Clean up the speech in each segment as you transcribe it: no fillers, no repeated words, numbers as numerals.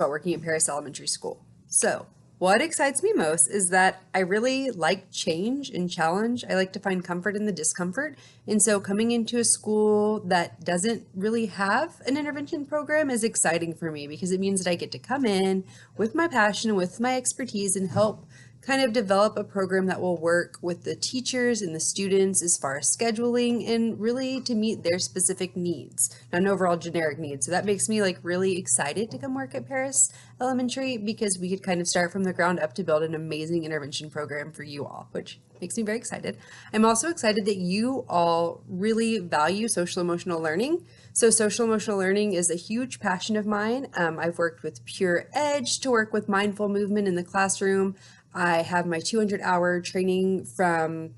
about working at Paris Elementary School. So, what excites me most is that I really like change and challenge. I like to find comfort in the discomfort. And so, coming into a school that doesn't really have an intervention program is exciting for me because it means that I get to come in with my passion, with my expertise, and help kind of develop a program that will work with the teachers and the students as far as scheduling and really to meet their specific needs, not an overall generic need. So that makes me like really excited to come work at Paris Elementary because we could kind of start from the ground up to build an amazing intervention program for you all, which makes me very excited. I'm also excited that you all really value social emotional learning. So social emotional learning is a huge passion of mine. I've worked with Pure Edge to work with mindful movement in the classroom. I have my 200-hour training from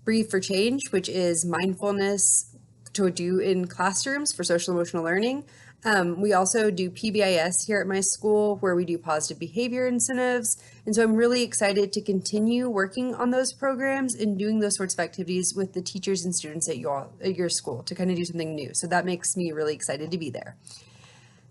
Breathe for Change, which is mindfulness to do in classrooms for social emotional learning. We also do PBIS here at my school where we do positive behavior incentives. And so I'm really excited to continue working on those programs and doing those sorts of activities with the teachers and students at your school to kind of do something new. So that makes me really excited to be there.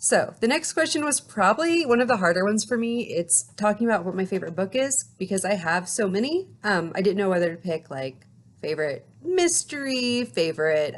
So the next question was probably one of the harder ones for me. It's talking about what my favorite book is because I have so many. I didn't know whether to pick like favorite mystery, favorite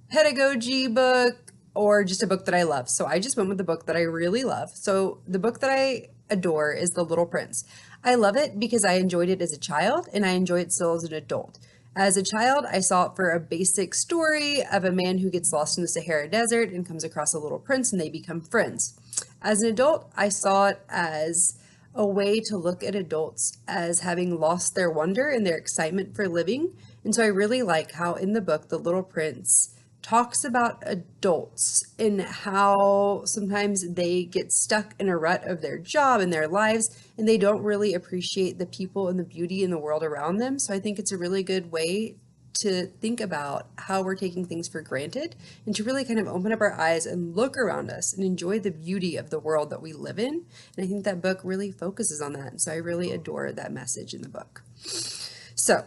pedagogy book, or just a book that I love. So I just went with the book that I really love. So the book that I adore is The Little Prince. I love it because I enjoyed it as a child and I enjoy it still as an adult. As a child, I saw it for a basic story of a man who gets lost in the Sahara Desert and comes across a little prince and they become friends. As an adult, I saw it as a way to look at adults as having lost their wonder and their excitement for living. And so I really like how in the book, The Little Prince talks about adults and how sometimes they get stuck in a rut of their job and their lives and they don't really appreciate the people and the beauty in the world around them. So I think it's a really good way to think about how we're taking things for granted and to really kind of open up our eyes and look around us and enjoy the beauty of the world that we live in. And I think that book really focuses on that. And so I really adore that message in the book. So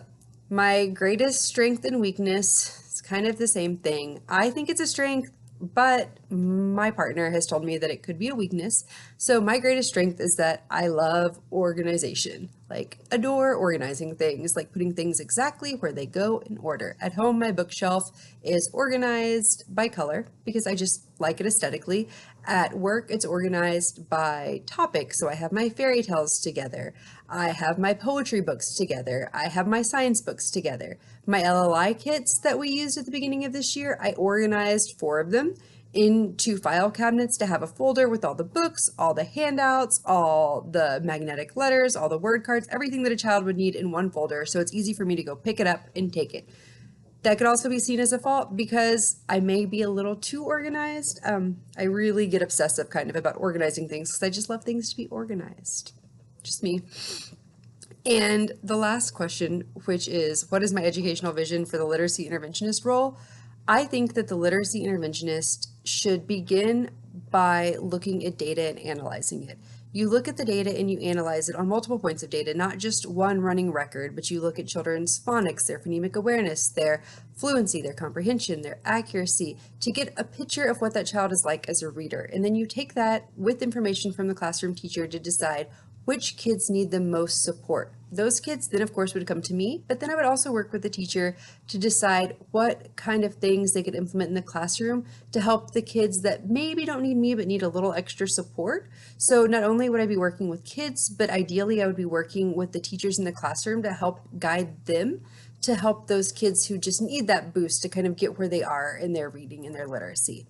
my greatest strength and weakness, kind of the same thing. I think it's a strength, but my partner has told me that it could be a weakness. So my greatest strength is that I love organization, like adore organizing things, like putting things exactly where they go in order. At home, my bookshelf is organized by color because I just like it aesthetically. At work, it's organized by topic. So I have my fairy tales together. I have my poetry books together. I have my science books together. My LLI kits that we used at the beginning of this year, I organized 4 of them into file cabinets to have a folder with all the books, all the handouts, all the magnetic letters, all the word cards, everything that a child would need in one folder. So it's easy for me to go pick it up and take it. That could also be seen as a fault because I may be a little too organized. I really get obsessive kind of about organizing things because I just love things to be organized. Just me. And the last question, which is, what is my educational vision for the literacy interventionist role? I think that the literacy interventionist should begin by looking at data and analyzing it. You look at the data and you analyze it on multiple points of data, not just one running record, but you look at children's phonics, their phonemic awareness, their fluency, their comprehension, their accuracy, to get a picture of what that child is like as a reader. And then you take that with information from the classroom teacher to decide which kids need the most support. Those kids then of course would come to me, but then I would also work with the teacher to decide what kind of things they could implement in the classroom to help the kids that maybe don't need me but need a little extra support. So not only would I be working with kids, but ideally I would be working with the teachers in the classroom to help guide them to help those kids who just need that boost to kind of get where they are in their reading and their literacy.